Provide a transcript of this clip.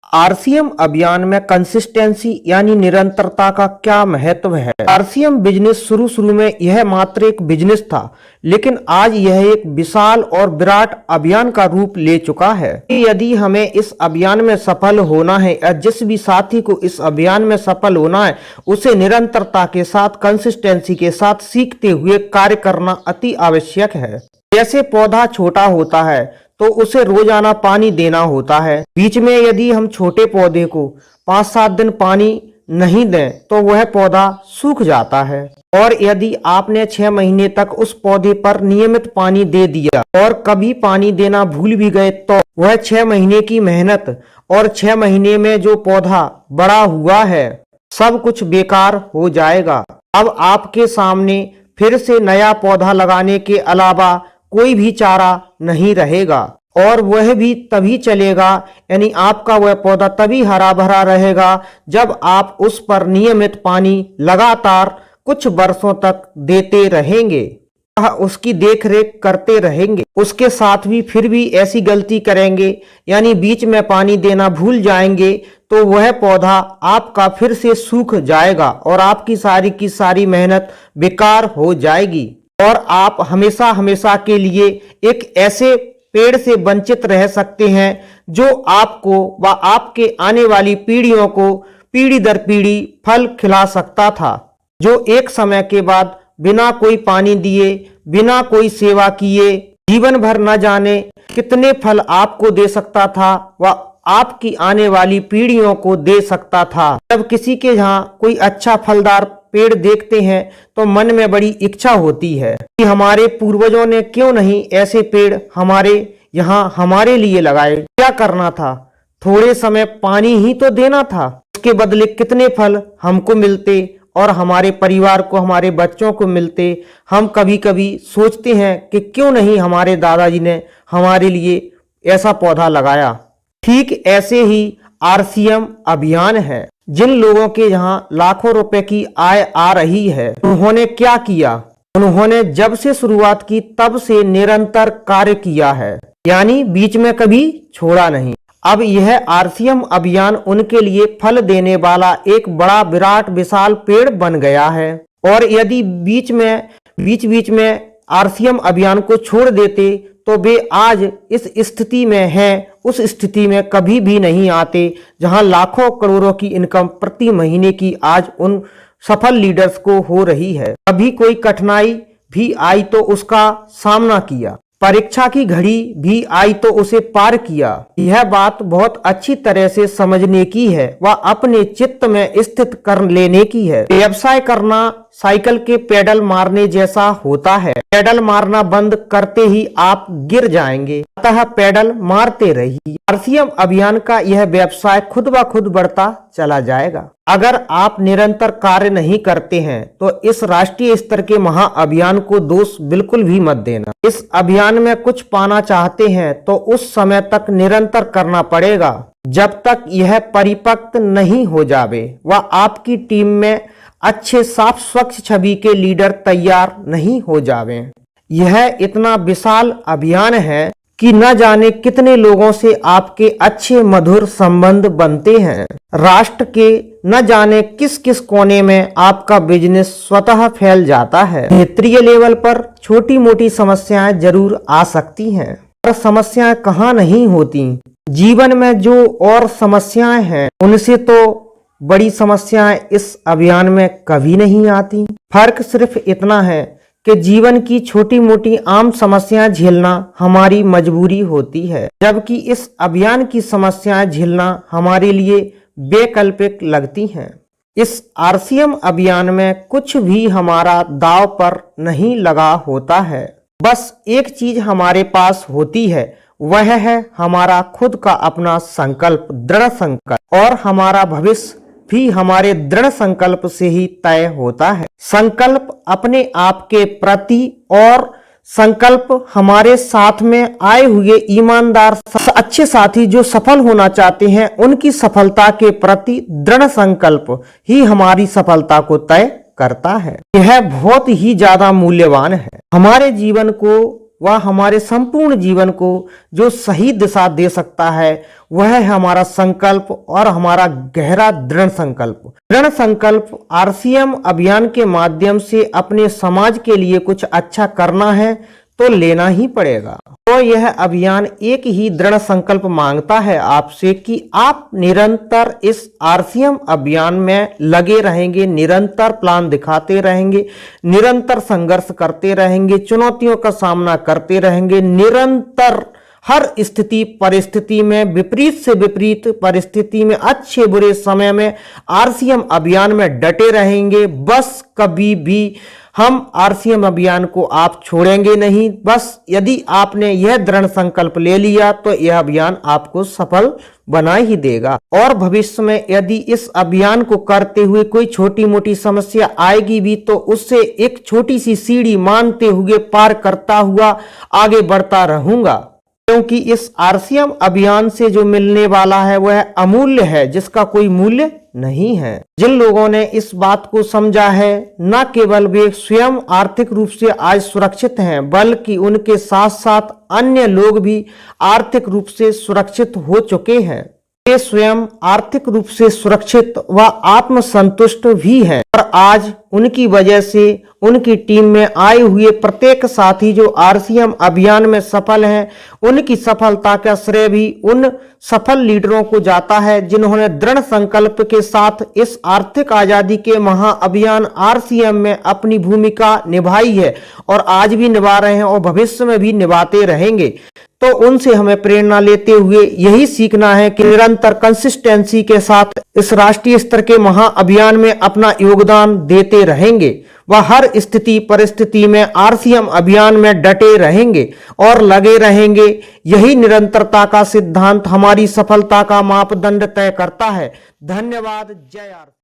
RCM अभियान में consistency यानी निरंतरता का क्या महत्व है। आरसीएम बिजनेस शुरू में यह मात्र एक बिजनेस था, लेकिन आज यह एक विशाल और विराट अभियान का रूप ले चुका है। यदि हमें इस अभियान में सफल होना है या जिस भी साथी को इस अभियान में सफल होना है, उसे निरंतरता के साथ कंसिस्टेंसी के साथ सीखते हुए कार्य करना अति आवश्यक है। जैसे पौधा छोटा होता है तो उसे रोजाना पानी देना होता है। बीच में यदि हम छोटे पौधे को 5-7 दिन पानी नहीं दें तो वह पौधा सूख जाता है, और यदि आपने 6 महीने तक उस पौधे पर नियमित पानी दे दिया और कभी पानी देना भूल भी गए तो वह 6 महीने की मेहनत और 6 महीने में जो पौधा बड़ा हुआ है सब कुछ बेकार हो जाएगा। अब आपके सामने फिर से नया पौधा लगाने के अलावा कोई भी चारा नहीं रहेगा, और वह भी तभी चलेगा, यानी आपका वह पौधा तभी हरा भरा रहेगा जब आप उस पर नियमित पानी लगातार कुछ वर्षों तक देते रहेंगे, उसकी देखरेख करते रहेंगे। उसके साथ भी फिर भी ऐसी गलती करेंगे, यानी बीच में पानी देना भूल जाएंगे, तो वह पौधा आपका फिर से सूख जाएगा और आपकी सारी की सारी मेहनत बेकार हो जाएगी, और आप हमेशा हमेशा के लिए एक ऐसे पेड़ से वंचित रह सकते हैं जो आपको व आपके आने वाली पीढ़ियों को पीढ़ी दर पीढ़ी फल खिला सकता था, जो एक समय के बाद बिना कोई पानी दिए, बिना कोई सेवा किए जीवन भर न जाने कितने फल आपको दे सकता था व आपकी आने वाली पीढ़ियों को दे सकता था। जब किसी के यहाँ कोई अच्छा फलदार पेड़ देखते हैं तो मन में बड़ी इच्छा होती है कि हमारे पूर्वजों ने क्यों नहीं ऐसे पेड़ हमारे यहाँ हमारे लिए लगाए। क्या करना था, थोड़े समय पानी ही तो देना था, उसके बदले कितने फल हमको मिलते और हमारे परिवार को, हमारे बच्चों को मिलते। हम कभी कभी सोचते हैं कि क्यों नहीं हमारे दादाजी ने हमारे लिए ऐसा पौधा लगाया। ठीक ऐसे ही आरसीएम अभियान है। जिन लोगों के यहाँ लाखों रुपए की आय आ रही है, उन्होंने क्या किया, उन्होंने जब से शुरुआत की तब से निरंतर कार्य किया है, यानी बीच में कभी छोड़ा नहीं। अब यह आरसीएम अभियान उनके लिए फल देने वाला एक बड़ा विराट विशाल पेड़ बन गया है, और यदि बीच में आरसीएम अभियान को छोड़ देते तो वे आज इस स्थिति में हैं, उस स्थिति में कभी भी नहीं आते जहां लाखों करोड़ों की इनकम प्रति महीने की आज उन सफल लीडर्स को हो रही है। कभी कोई कठिनाई भी आई तो उसका सामना किया, परीक्षा की घड़ी भी आई तो उसे पार किया। यह बात बहुत अच्छी तरह से समझने की है व अपने चित्त में स्थित कर लेने की है। व्यवसाय करना साइकिल के पेडल मारने जैसा होता है। पेडल मारना बंद करते ही आप गिर जाएंगे, अतः पेडल मारते रहिए। आरसीएम अभियान का यह व्यवसाय खुद ब खुद बढ़ता चला जाएगा। अगर आप निरंतर कार्य नहीं करते हैं तो इस राष्ट्रीय स्तर के महाअभियान को दोष बिल्कुल भी मत देना। इस अभियान में कुछ पाना चाहते हैं तो उस समय तक निरंतर करना पड़ेगा जब तक यह परिपक्व नहीं हो जावे व आपकी टीम में अच्छे साफ स्वच्छ छवि के लीडर तैयार नहीं हो जावे। यह इतना विशाल अभियान है कि न जाने कितने लोगों से आपके अच्छे मधुर संबंध बनते हैं। राष्ट्र के न जाने किस किस कोने में आपका बिजनेस स्वतः फैल जाता है। क्षेत्रीय लेवल पर छोटी मोटी समस्याएं जरूर आ सकती हैं, पर समस्याएं कहाँ नहीं होती। जीवन में जो और समस्याएं हैं उनसे तो बड़ी समस्याएं इस अभियान में कभी नहीं आती। फर्क सिर्फ इतना है कि जीवन की छोटी मोटी आम समस्याएं झेलना हमारी मजबूरी होती है, जबकि इस अभियान की समस्याएं झेलना हमारे लिए वैकल्पिक लगती हैं। इस आरसीएम अभियान में कुछ भी हमारा दांव पर नहीं लगा होता है। बस एक चीज हमारे पास होती है, वह है हमारा खुद का अपना संकल्प, दृढ़ संकल्प, और हमारा भविष्य भी हमारे दृढ़ संकल्प से ही तय होता है। संकल्प अपने आप के प्रति और संकल्प हमारे साथ में आए हुए ईमानदार अच्छे साथी जो सफल होना चाहते हैं उनकी सफलता के प्रति दृढ़ संकल्प ही हमारी सफलता को तय करता है। यह बहुत ही ज्यादा मूल्यवान है। हमारे जीवन को वह हमारे संपूर्ण जीवन को जो सही दिशा दे सकता है वह है हमारा संकल्प और हमारा गहरा दृढ़ संकल्प। दृढ़ संकल्प आरसीएम अभियान के माध्यम से अपने समाज के लिए कुछ अच्छा करना है तो लेना ही पड़ेगा। तो यह अभियान एक ही दृढ़ संकल्प मांगता है आपसे कि आप निरंतर इस आरसीएम अभियान में लगे रहेंगे, निरंतर प्लान दिखाते रहेंगे, निरंतर संघर्ष करते रहेंगे, चुनौतियों का सामना करते रहेंगे, निरंतर हर स्थिति परिस्थिति में, विपरीत से विपरीत परिस्थिति में, अच्छे बुरे समय में आरसीएम अभियान में डटे रहेंगे। बस कभी भी हम आरसीएम अभियान को आप छोड़ेंगे नहीं। बस यदि आपने यह दृढ़ संकल्प ले लिया तो यह अभियान आपको सफल बना ही देगा। और भविष्य में यदि इस अभियान को करते हुए कोई छोटी मोटी समस्या आएगी भी तो उससे एक छोटी सी सीढ़ी मानते हुए पार करता हुआ आगे बढ़ता रहूंगा, क्योंकि इस आरसीएम अभियान से जो मिलने वाला है वह अमूल्य है, जिसका कोई मूल्य नहीं है। जिन लोगों ने इस बात को समझा है, न केवल वे स्वयं आर्थिक रूप से आज सुरक्षित हैं, बल्कि उनके साथ साथ अन्य लोग भी आर्थिक रूप से सुरक्षित हो चुके हैं। वे स्वयं आर्थिक रूप से सुरक्षित व आत्मसंतुष्ट भी हैं और आज उनकी वजह से उनकी टीम में आए हुए प्रत्येक साथी जो आरसीएम अभियान में सफल हैं, उनकी सफलता का श्रेय भी उन सफल लीडरों को जाता है जिन्होंने दृढ़ संकल्प के साथ इस आर्थिक आजादी के महाअभियान आरसीएम में अपनी भूमिका निभाई है और आज भी निभा रहे हैं और भविष्य में भी निभाते रहेंगे। तो उनसे हमें प्रेरणा लेते हुए यही सीखना है कि निरंतर कंसिस्टेंसी के साथ इस राष्ट्रीय स्तर के महाअभियान में अपना योगदान देते रहेंगे व हर स्थिति परिस्थिति में आरसीएम अभियान में डटे रहेंगे और लगे रहेंगे। यही निरंतरता का सिद्धांत हमारी सफलता का मापदंड तय करता है। धन्यवाद। जय आर।